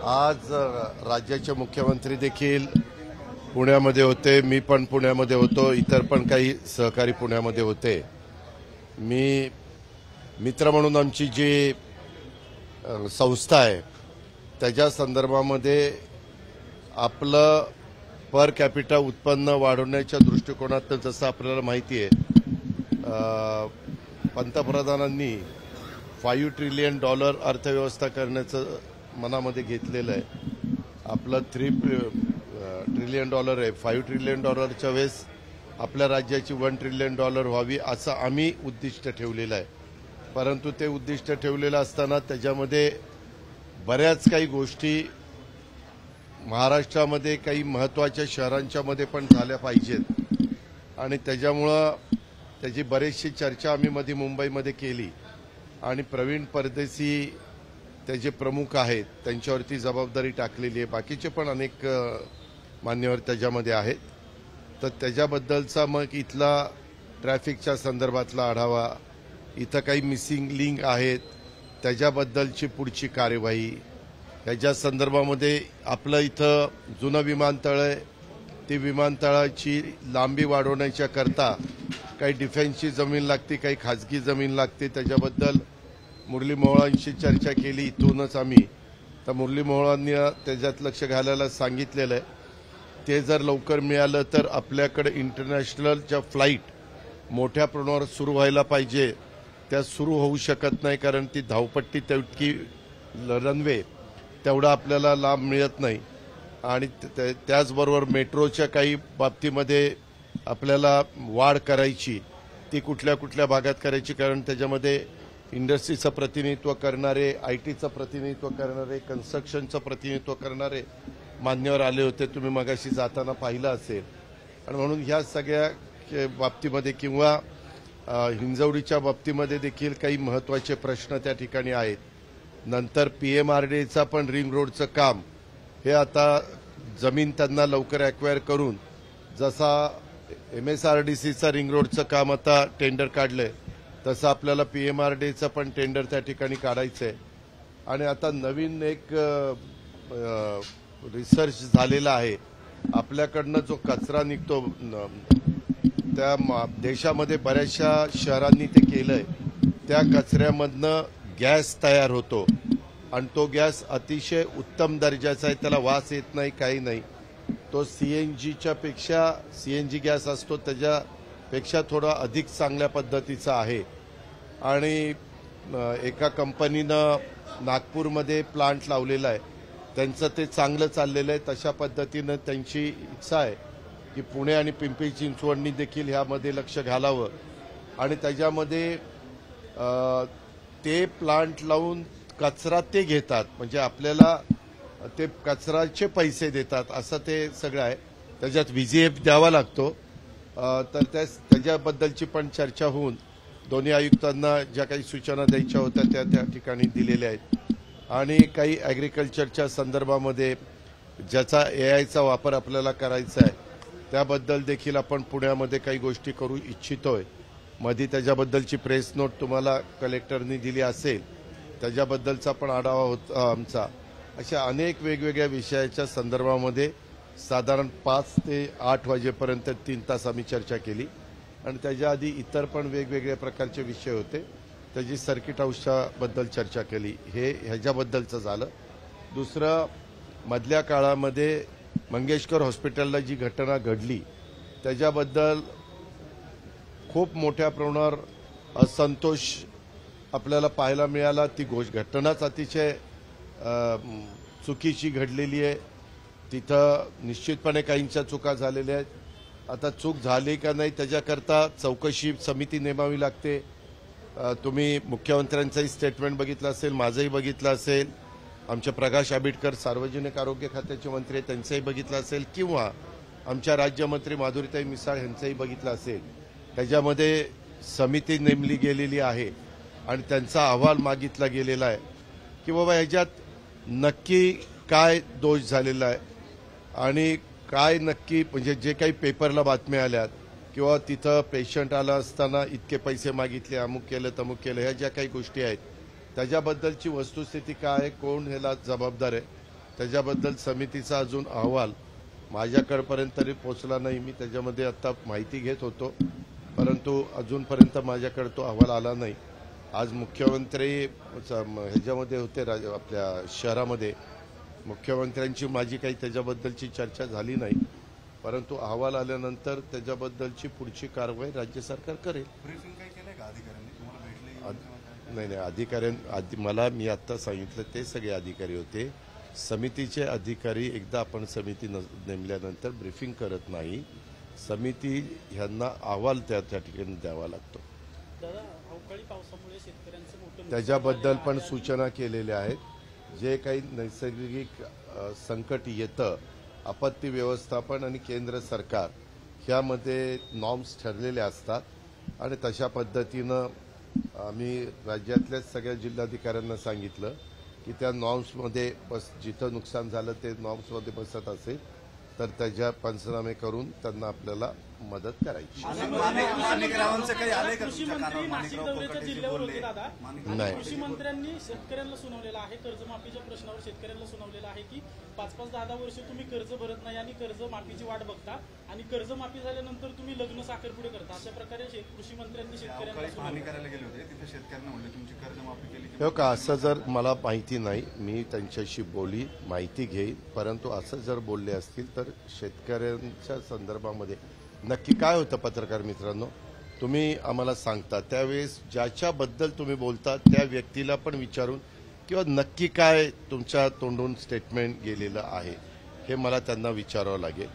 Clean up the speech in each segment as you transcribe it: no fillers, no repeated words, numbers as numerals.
आज राज्याचे मुख्यमंत्री देखील पुण्यामध्ये होते, मी पण पुण्यामध्ये होतो, इतर पण काही सहकारी पुण्यामध्ये होते। मी मित्र म्हणून आमची जी संस्था आहे त्याच्या संदर्भामध्ये आपलं पर कॅपिटा उत्पन्न वाढवण्याच्या दृष्टिकोनातून जसं आपल्याला माहिती आहे पंतप्रधानांनी $5 ट्रिलियन अर्थव्यवस्था करण्याचं मनामध्ये घेतलेलं आहे। आपलं $3 ट्रिलियन आहे। $5 ट्रिलियनच्या वेळेस आपल्या राज्याची $1 ट्रिलियन व्हावी असं आम्ही उद्दिष्ट ठेवलेलं आहे। परंतु ते उद्दिष्ट ठेवलेलं असताना त्याच्यामध्ये बऱ्याच काही गोष्टी महाराष्ट्रामध्ये काही महत्त्वाच्या शहरांच्या मध्ये पण झाल्या पाहिजेत आणि त्याच्यामुळं त्याची बरीचशी चर्चा आम्ही मध्ये मुंबईमध्ये केली आणि प्रवीण परदेशी त्याचे प्रमुख आहेत त्यांच्यावरती जबाबदारी टाकलेली आहे। बाकीचे पण अनेक मान्यवर त्याच्यामध्ये आहेत। तर त्याच्याबद्दलचा मग इथला ट्रॅफिकच्या संदर्भातला आढावा, इथं काही मिसिंग लिंक आहेत त्याच्याबद्दलची पुढची कार्यवाही, याच्या संदर्भामध्ये आपलं इथं जुनं विमानतळ आहे ती विमानतळाची लांबी वाढवण्याच्या करता काही डिफेन्सची जमीन लागते, काही खाजगी जमीन लागते। त्याच्याबद्दल मुरली मोहोळांशी चर्चा केली इथूनच आम्ही। तर मुरली मोहोळांनी त्याच्यात लक्ष घालायला सांगितलेलं आहे। ते जर लवकर मिळालं तर आपल्याकडे इंटरनॅशनलच्या फ्लाईट मोठ्या प्रमाणावर सुरू व्हायला पाहिजे। त्या सुरू होऊ शकत नाही कारण ती धावपट्टी तितकी रनवे तेवढा आपल्याला लाभ मिळत नाही आणि त्याचबरोबर मेट्रोच्या काही बाबतीमध्ये आपल्याला वाढ करायची, ती कुठल्या कुठल्या भागात करायची कारण त्याच्यामध्ये इंडस्ट्रीचं प्रतिनिधित्व करणारे, आयटीचं प्रतिनिधित्व करणारे, कन्स्ट्रक्शनचं प्रतिनिधित्व करणारे मान्यवर आले होते, तुम्ही मगाशी जाताना पाहिलं असेल। आणि म्हणून ह्या सगळ्या बाबतीमध्ये किंवा हिंजवडीच्या बाबतीमध्ये देखील काही महत्त्वाचे प्रश्न त्या ठिकाणी आहेत। नंतर PMRDAचा पण रिंग रोडचं काम हे आता जमीन त्यांना लवकर ॲक्वायर करून जसा MSRDCचा रिंग रोडचं काम आता टेंडर काढलंय तसं आपल्याला PMRDAचं पण टेंडर त्या ठिकाणी काढायचं आहे। आणि आता नवीन एक रिसर्च झालेला आहे, आपल्याकडनं जो कचरा निघतो त्या देशामध्ये बऱ्याचशा शहरांनी ते केलंय, त्या कचऱ्यामधनं गॅस तयार होतो आणि तो गॅस अतिशय उत्तम दर्जाचा आहे, त्याला वास येत नाही, काही नाही। तो CNGच्या पेक्षा CNG गॅस असतो त्याच्यापेक्षा थोडा अधिक चांगल्या पद्धतीचा आहे। आणि एका कंपनीनं नागपूरमध्ये प्लांट लावलेला आहे, त्यांचं ते चांगलं चाललेलं आहे। तशा पद्धतीनं त्यांची इच्छा आहे की पुणे आणि पिंपरी चिंचवडनी देखील ह्यामध्ये लक्ष घालावं आणि त्याच्यामध्ये ते प्लांट लावून कचरा ते घेतात, म्हणजे आपल्याला ते कचराचे पैसे देतात असं ते सगळं आहे। त्याच्यात VGF द्यावा लागतो। तर त्याच्याबद्दलची पण चर्चा होऊन दोन्ही आयुक्तांना ज्या काही सूचना द्यायच्या होत्या त्या ठिकाणी दिलेल्या आहेत। आणि काही ॲग्रिकल्चरच्या संदर्भामध्ये ज्याचा AIचा वापर आपल्याला करायचा आहे त्याबद्दल देखील आपण पुण्यामध्ये काही गोष्टी करू इच्छितोय। मध्ये त्याच्याबद्दलची प्रेस नोट तुम्हाला कलेक्टरनी दिली असेल, त्याच्याबद्दलचा पण आढावा होता आमचा। अशा अनेक वेगवेगळ्या विषयाच्या संदर्भामध्ये साधारण 5 ते 8 वाजेपर्यंत 3 तास आम्ही चर्चा केली आणि त्याच्या आधी इतर पण वेगवेगळ्या प्रकारचे विषय होते, त्याची सर्किट हाऊसच्या बद्दल चर्चा केली। हे ह्याच्याबद्दलचं झालं। दुसरं, मधल्या काळामध्ये मंगेशकर हॉस्पिटलला जी घटना घडली त्याच्याबद्दल खूप मोठ्या प्रमाणावर असंतोष आपल्याला पाहायला मिळाला। ती घटनाच अतिशय चुकीची घडलेली आहे। तिथं निश्चितपणे काहींच्या चुका झालेल्या आहेत। आता चूक झाली का नाही त्याच्याकरता चौकशी समिती नेमावी लागते। तुम्ही मुख्यमंत्र्यांचंही स्टेटमेंट बघितलं असेल, माझंही बघितलं असेल, आमचे प्रकाश आंबेडकर सार्वजनिक आरोग्य खात्याचे मंत्री आहेत त्यांचंही बघितलं असेल, किंवा आमच्या राज्यमंत्री माधुरीताई मिसाळ यांचंही बघितलं असेल। त्याच्यामध्ये समिती नेमली गेलेली आहे आणि त्यांचा अहवाल मागितला गेलेला आहे की बाबा ह्याच्यात नक्की काय दोष झालेला आहे आणि काय नक्की, म्हणजे जे काही पेपरला बातम्या आल्यात किंवा तिथं पेशंट आला असताना इतके पैसे मागितले, अमुक केलं तमुक केलं, ह्या ज्या काही गोष्टी आहेत त्याच्याबद्दलची वस्तुस्थिती काय आहे, कोण ह्याला जबाबदार आहे, त्याच्याबद्दल समितीचा अजून अहवाल माझ्याकडपर्यंत तरी पोहोचला नाही. मी त्याच्यामध्ये आता माहिती घेत होतो, परंतु अजूनपर्यंत माझ्याकडे तो अहवाल आला नाही. आज मुख्यमंत्री ह्याच्यामध्ये होते, आपल्या शहरामध्ये. मुख्यमंत्र्यांची माझी काही त्याच्याबद्दलची चर्चा झाली नाही, परंतु अहवाल आल्यानंतर त्याच्याबद्दलची पुढची कारवाई राज्य सरकार करेल. नाही, अधिकाऱ्यांनी मी आता सांगितलं ते सगळे अधिकारी होते. समितीचे अधिकारी एकदा आपण समिती नेमल्यानंतर ब्रीफिंग करत नाही. समिती ह्यांना अहवाल त्या ठिकाणी द्यावा लागतो. त्याच्याबद्दल पण सूचना केलेल्या आहेत. जे काही नैसर्गिक संकट येतं, आपत्ती व्यवस्थापन आणि केंद्र सरकार ह्यामध्ये नॉर्म्स ठरलेले असतात आणि तशा पद्धतीनं आम्ही राज्यातल्या सगळ्या जिल्हाधिकाऱ्यांना सांगितलं की त्या नॉर्म्समध्ये जिथं नुकसान झालं ते नॉर्म्समध्ये बसत असेल तर त्याच्या पंचनामे करून त्यांना आपल्याला मदत करायची. नाही, कृषी मंत्र्यांनी शेतकऱ्यांना सुनावलेलं आहे, कर्जमाफीच्या प्रश्नावर शेतकऱ्यांना सुनावलेलं आहे की 5-5, 10-10 वर्ष तुम्ही कर्ज भरत नाही आणि कर्जमाफीची वाट बघता आणि कर्जमाफी झाल्यानंतर तुम्ही लग्न साखरपुडे करता. अशा प्रकारे कृषी मंत्र्यांनी शेतकऱ्यांना हो का, असं जर मला माहिती नाही, मी त्यांच्याशी माहिती घेईन. परंतु असं जर बोलले असतील तर शेतकऱ्यांच्या संदर्भामध्ये नक्की काय होतं पत्रकार मित्रांनो, तुम्ही आम्हाला सांगता त्यावेळेस ज्याच्याबद्दल तुम्ही बोलता त्या व्यक्तीला पण विचारून किंवा नक्की काय तुमच्या तोंडून स्टेटमेंट गेलेलं आहे हे मला त्यांना विचारावं लागेल.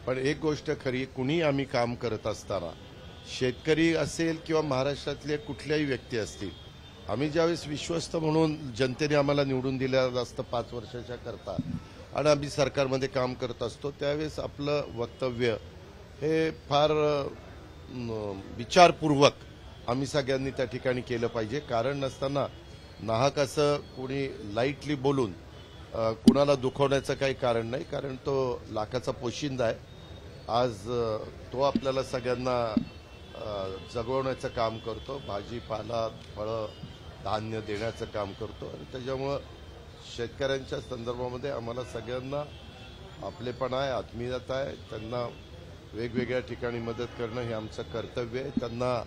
पण एक गोष्ट खरी, कुणी आम्ही काम करत असताना शेतकरी असेल किंवा महाराष्ट्रातले कुठल्याही व्यक्ती असतील, आम्ही ज्यावेळेस विश्वस्त म्हणून जनतेने आम्हाला निवडून दिलेलं असतं 5 वर्षाच्या करता आणि आम्ही सरकारमध्ये काम करत असतो, त्यावेळेस आपलं वक्तव्य हे फार विचारपूर्वक आम्ही सगळ्यांनी त्या ठिकाणी केलं पाहिजे. कारण नसताना नाहक असं कोणी लाईटली बोलून कुणाला दुखवण्याचं काही कारण नाही, कारण तो लाखाचा पोशिंदा आहे. आज तो आपल्याला सगळ्यांना जगवण्याचं काम करतो, भाजीपाला, फळं, धान्य देण्याचं काम करतो आणि त्याच्यामुळं शेतकऱ्यांच्या संदर्भामध्ये आम्हाला सगळ्यांना आपलेपणा आहे, आत्मीयता आहे. त्यांना वेगवेगळ्या ठिकाणी मदत करणं हे आमचं कर्तव्य आहे. त्यांना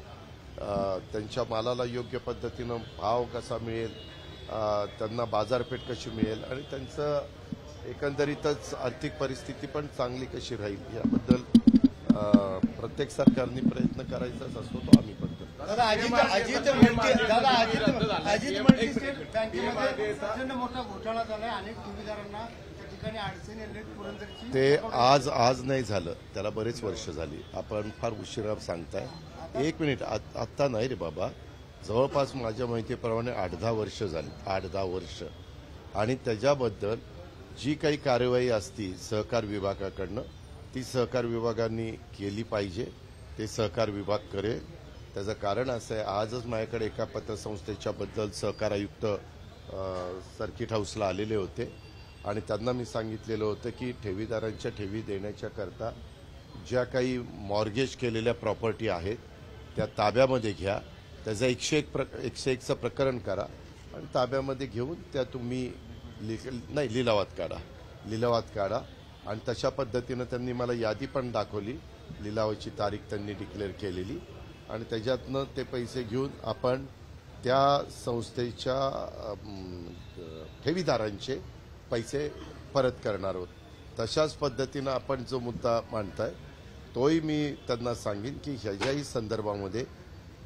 त्यांच्या मालाला योग्य पद्धतीनं भाव कसा मिळेल, त्यांना बाजारपेठ कशी मिळेल आणि त्यांचं एकंदरीतच आर्थिक परिस्थिती पण चांगली कशी राहील याबद्दल प्रत्येक सरकारने प्रयत्न करायचाच असतो, तो आम्ही पण करतो. मोठा घोटाळा झालाय, अनेक ठेवीदारांना ते आज नाही झालं, त्याला बरेच वर्ष झाली. आपण फार उशिरा सांगताय. 1 मिनिट, आत्ता नाही रे बाबा, जवळपास माझ्या माहितीप्रमाणे 8-10 वर्ष झाली, 8-10 वर्ष. आणि त्याच्याबद्दल जी काही कार्यवाही असती सहकार विभागाकडनं ती सहकार विभागाने केली पाहिजे, ते सहकार विभाग करेल. त्याचं कारण असं आहे, आजच माझ्याकडे एका पतसंस्थेच्याबद्दल सहकार आयुक्त सर्किट हाऊसला आलेले होते आणि त्यांना मी सांगितलेलं होतं की ठेवीदारांच्या ठेवी देण्याच्या करता ज्या काही मॉर्गेज केलेल्या प्रॉपर्टी आहेत त्या ताब्यामध्ये घ्या, त्याचं 101चं प्रकरण करा आणि ताब्यामध्ये घेऊन त्या तुम्ही लिलावात काढा. आणि तशा पद्धतीनं त्यांनी मला यादी पण दाखवली, लिलावाची तारीख त्यांनी डिक्लेअर केलेली आणि त्याच्यातनं ते पैसे घेऊन आपण त्या संस्थेच्या ठेवीदारांचे पैसे परत करणार आहोत. तशाच पद्धतीनं आपण जो मुद्दा मांडताय तोही मी त्यांना सांगेन की ह्याच्याही संदर्भामध्ये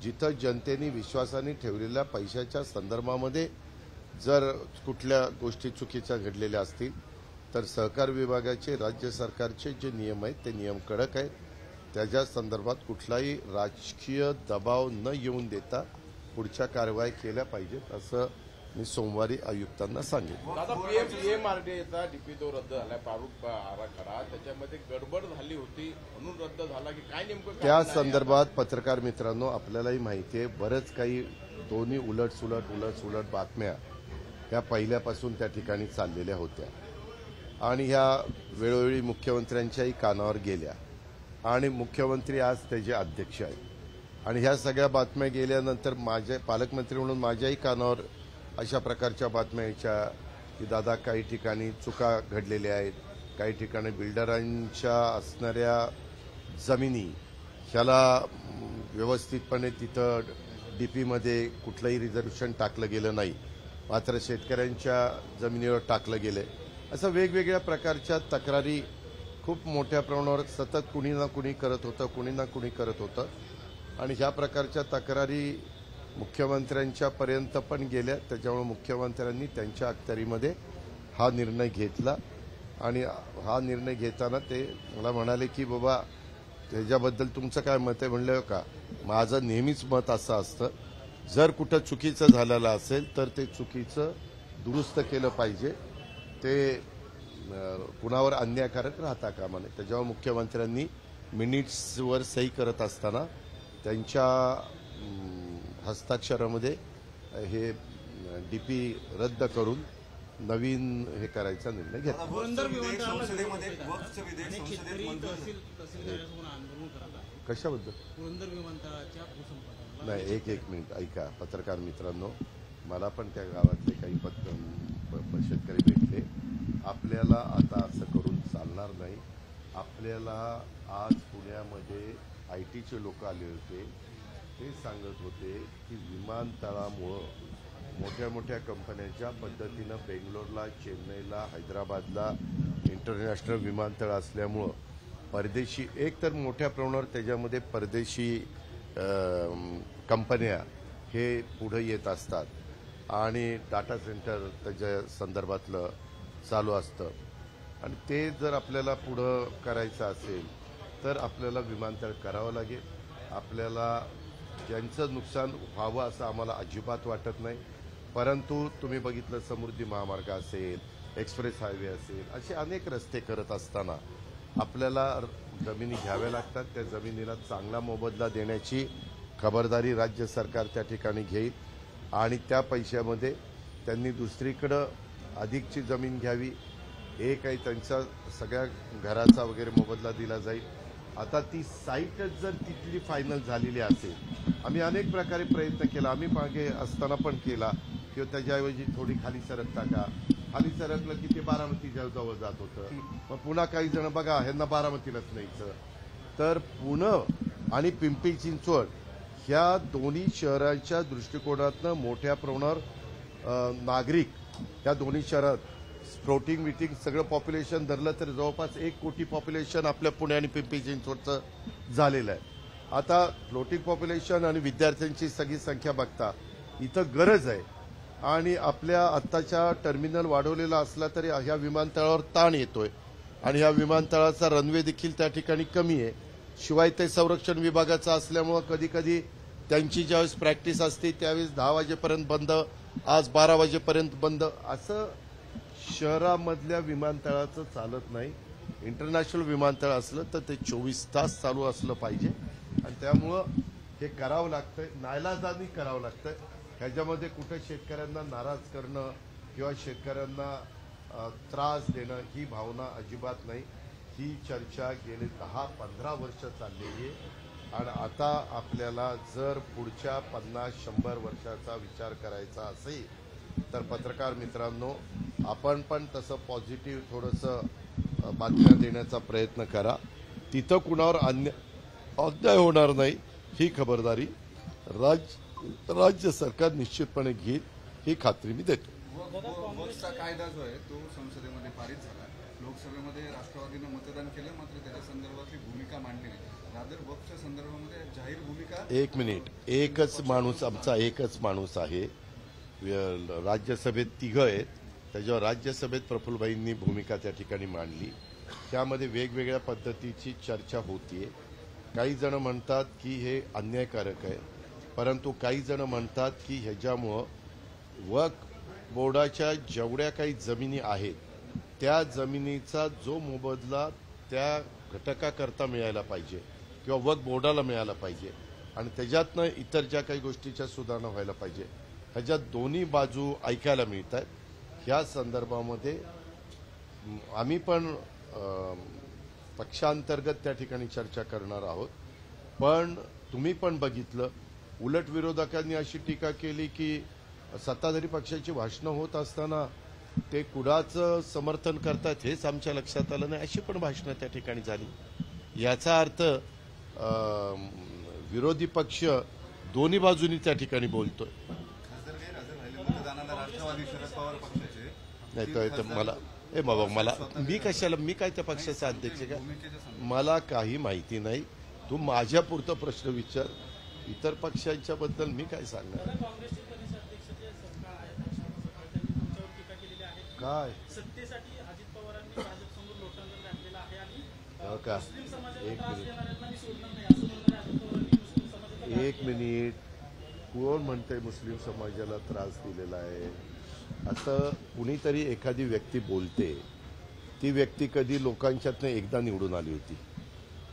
जिथं जनतेने विश्वासाने ठेवलेल्या पैशाच्या संदर्भामध्ये जर कुठल्या गोष्टी चुकीच्या घडलेल्या असतील तर सहकार विभागाचे, राज्य सरकारचे जे नियम आहेत ते नियम कडक आहेत. त्याच्या संदर्भात कुठलाही राजकीय दबाव न येऊन देता पुढच्या कारवाई केल्या पाहिजेत असं मी सोमवारी आयुक्तांना सांगितलं. दादा, पीएमआरडीएचा डीपी2 रद्द झाला, प्रारूप आराखडा, त्याच्यामध्ये गडबड झाली होती म्हणून रद्द झाला की काय नेमकं? त्या संदर्भात पत्रकार मित्रांनो आपल्यालाही माहिती आहे, बरंच काही दोन्ही उलट बातम्या ह्या पहिल्यापासून त्या ठिकाणी चाललेल्या होत्या आणि ह्या वेळोवेळी मुख्यमंत्र्यांच्याही कानावर गेल्या आणि मुख्यमंत्री आज त्याचे अध्यक्ष आहेत आणि ह्या सगळ्या बातम्या गेल्यानंतर माझे पालकमंत्री म्हणून माझ्याही कानावर अशा प्रकारच्या बातम्या यायच्या की दादा काही ठिकाणी चुका घडलेल्या आहेत, काही ठिकाणी बिल्डरांच्या असणाऱ्या जमिनी ह्याला व्यवस्थितपणे तिथं डीपीमध्ये कुठलंही रिझर्वेशन टाकलं गेलं नाही, मात्र शेतकऱ्यांच्या जमिनीवर टाकलं गेलंय. असं वेगवेगळ्या प्रकारच्या तक्रारी खूप मोठ्या प्रमाणावर सतत कुणी ना कुणी करत होतं आणि ह्या प्रकारच्या तक्रारी मुख्यमंत्र्यांच्या पर्यंत पण गेल्या. त्याच्यामुळे मुख्यमंत्र्यांनी त्यांच्या अखत्यारीमध्ये हा निर्णय घेतला आणि हा निर्णय घेताना ते मला म्हणाले की बाबा त्याच्याबद्दल तुमचं काय मत आहे. म्हणलं का माझं नेहमीच मत असं असतं, जर कुठं चुकीचं झालेलं असेल तर ते चुकीचं दुरुस्त केलं पाहिजे, ते कुणावर अन्यायकारक राहता कामा नये. त्याच्यावर मुख्यमंत्र्यांनी मिनिट्सवर सही करत असताना त्यांच्या हस्ताक्षरामध्ये हे डीपी रद्द करून नवीन हे करायचा निर्णय घेतला. पुरंदर संसदेमध्ये वक्फ विधेयक संसदेत मंजूर झालं. आंदोलन करत आहे. कशाबद्दल? पुरंदर विमानतळाच्या भूसंपादनाला. नाही, एक मिनिट ऐका पत्रकार मित्रांनो, मला पण त्या गावातले काही शेतकरी भेटले. आपल्याला आता असं करून चालणार नाही. आपल्याला आज पुण्यामध्ये ITचे लोक आले होते, ते सांगत होते की विमानतळामुळं मोठ्या मोठ्या कंपन्यांच्या पद्धतीनं बेंगलोरला, चेन्नईला, हैदराबादला इंटरनॅशनल विमानतळ असल्यामुळं परदेशी एक तर मोठ्या प्रमाणावर त्याच्यामध्ये परदेशी कंपन्या हे पुढे येत असतात आणि डाटा सेंटर त्याच्या संदर्भातलं चालू असतं आणि ते जर आपल्याला पुढं करायचं असेल तर आपल्याला विमानतळ करावं लागेल. आपल्याला ज्यांचं नुकसान व्हावं असं आम्हाला अजिबात वाटत नाही, परंतु तुम्ही बघितलं समृद्धी महामार्ग असेल, एक्सप्रेस हायवे असेल, असे अनेक रस्ते करत असताना आपल्याला जमिनी घ्याव्या लागतात. त्या जमिनीला चांगला मोबदला देण्याची खबरदारी राज्य सरकार त्या ठिकाणी घेईल आणि त्या पैशामध्ये त्यांनी दुसरीकडं अधिकची जमीन घ्यावी. एक आहे त्यांच्या सगळ्या घराचा वगैरे मोबदला दिला जाईल. आता ती साईटच जर तिथली फायनल झालेली असेल, आम्ही अनेक प्रकारे प्रयत्न केला, आम्ही मागे असताना पण केला किंवा त्याच्याऐवजी थोडी खाली सरकता का, खाली सरकलं की ते बारामतीच्या जवळ जात होतं. मग पुन्हा काही जण बघा ह्यांना बारामतीलाच न्यायचं. तर पुणे आणि पिंपरी चिंचवड ह्या दोन्ही शहरांच्या दृष्टिकोनातनं मोठ्या प्रमाणावर नागरिक ह्या दोन्ही शहरात फ्लोटिंग विटिंग सगळं पॉप्युलेशन धरलं तर जवळपास 1 कोटी पॉप्युलेशन आपल्या पुणे आणि पिंपरी चिंचवडचं झालेलं आहे. आता फ्लोटिंग पॉप्युलेशन आणि विद्यार्थ्यांची सगळी संख्या बघता इथं गरज आहे आणि आपल्या आत्ताच्या टर्मिनल वाढवलेला असला तरी ह्या विमानतळावर ताण येतोय आणि ह्या विमानतळाचा रनवे देखील त्या ठिकाणी कमी आहे. शिवाय ते संरक्षण विभागाचं असल्यामुळं कधी कधी त्यांची ज्यावेळेस प्रॅक्टिस असते त्यावेळेस 10 वाजेपर्यंत बंद, आज 12 वाजेपर्यंत बंद, असं शहरामधल्या विमानतळाचं चालत नाही. इंटरनॅशनल विमानतळ असलं तर ते 24 तास चालू असलं पाहिजे आणि त्यामुळं हे करावं लागतंय, नाईलाजाने करावं लागतंय. ह्याच्यामध्ये कुठं शेतकऱ्यांना नाराज करणं किंवा शेतकऱ्यांना त्रास देणं ही भावना अजिबात नाही. ही चर्चा गेले 10-15 वर्ष चाललेली आहे आणि आता आपल्याला जर पुढच्या 50-100 वर्षाचा विचार करायचा असेल तर पत्रकार मित्रांनो आपण पण तसं पॉझिटिव्ह थोडंसं बातम्या देण्याचा प्रयत्न करा. तिथं कुणावर अन्याय होणार नाही ही खबरदारी राज्य सरकार निश्चितपणे घेईल ही खात्री मी देतो. वक्फचा कायदा जो आहे तो संसदेमध्ये पारित झाला. लोकसभेमध्ये राष्ट्रवादीनं मतदान केलं, मात्र त्याच्या संदर्भातली भूमिका मांडली नाही. रादर वक्फच्या संदर्भामध्ये जाहीर भूमिका. एक मिनिट, एकच माणूस, आमचा एकच माणूस आहे. राज्यसभेत 3 आहेत, त्याच्यावर राज्यसभेत प्रफुल्लभाईंनी भूमिका त्या ठिकाणी मांडली. त्यामध्ये वेगवेगळ्या पद्धतीची चर्चा होतीये. काही जण म्हणतात की हे अन्यायकारक आहे, परंतु काही जण म्हणतात की ह्याच्यामुळं वक्फ बोर्डाच्या जेवढ्या काही जमिनी आहेत त्या जमिनीचा जो मोबदला त्या घटकाकरता मिळायला पाहिजे किंवा वक्फ बोर्डाला मिळाला पाहिजे आणि त्याच्यातनं इतर ज्या काही गोष्टीच्या सुधारणा व्हायला पाहिजे, ह्याच्यात दोन्ही बाजू ऐकायला मिळत आहेत. ह्या संदर्भामध्ये आम्ही पण पक्षांतर्गत त्या ठिकाणी चर्चा करणार आहोत. पण तुम्ही पण बघितलं, उलट विरोधकांनी अशी टीका केली की सत्ताधारी पक्षाची भाषणं होत असताना ते कुणाचं समर्थन करतात हेच आमच्या लक्षात आलं नाही, अशी पण भाषणं त्या ठिकाणी झाली. याचा अर्थ विरोधी पक्ष दोन्ही बाजूनी त्या ठिकाणी बोलतोय. खासदार गैरहजर राहिले मतदानाला राष्ट्रवादी शरद पवार पक्षाचे नाही तर मला बाबा मला मी काय त्या पक्षाचा अध्यक्ष का? मला काही माहिती नाही. तू माझ्यापुरतं प्रश्न विचार, इतर पक्षांच्या बद्दल मी काय सांगणार. काँग्रेसचे प्रदेश अध्यक्ष जे सरकार आहेत त्यांनी तुमच्यावर टीका केलेली आहे. काय सत्तेसाठी अजित पवारांनी भाजपसमोर लोटांगण घातलेलं आहे आणि हो का? मुस्लिम समाजाला एक त्रास मिनिट. देणाऱ्यांना मी सोडणार नाही असं म्हणणारे अजित पवारांनी मुस्लिम समाजाला एक मिनिट. कोण म्हणतंय मुस्लिम समाजाला त्रास दिलेला आहे? असं कुणीतरी एखादी व्यक्ती बोलते. ती व्यक्ती कधी लोकांच्यातनं एकदा निवडून आली होती,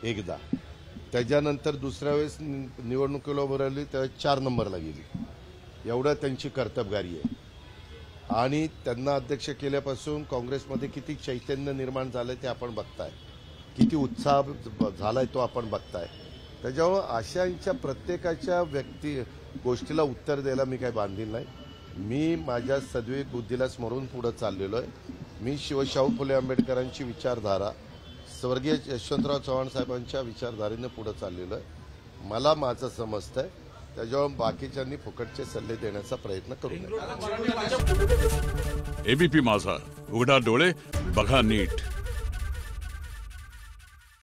एकदा. त्याच्यानंतर दुसऱ्या वेळेस निवडणुकीला उभं राहिली तेव्हा 4 नंबरला गेली. एवढं त्यांची कर्तबगारी आहे. आणि त्यांना अध्यक्ष केल्यापासून काँग्रेसमध्ये किती चैतन्य निर्माण झालंय ते आपण बघताय, किती उत्साह झालाय तो आपण बघताय. त्याच्यामुळं अशांच्या प्रत्येकाच्या गोष्टीला उत्तर द्यायला मी काही बांधील नाही. मी माझ्या सद्विवेक बुद्धीला स्मरून पुढे चाललेलो आहे. मी शाहू फुले आंबेडकरांची विचारधारा, स्वर्गीय यशवंतराव चव्हाण साहेबांच्या विचारधारेने पुढे चाललेलो आहे. मला माझं समजतंय, त्याच्यावर बाकीच्यांनी फुकटचे सल्ले देण्याचा प्रयत्न करू नये. एबीपी माझा, उघडा डोळे बघा नीट.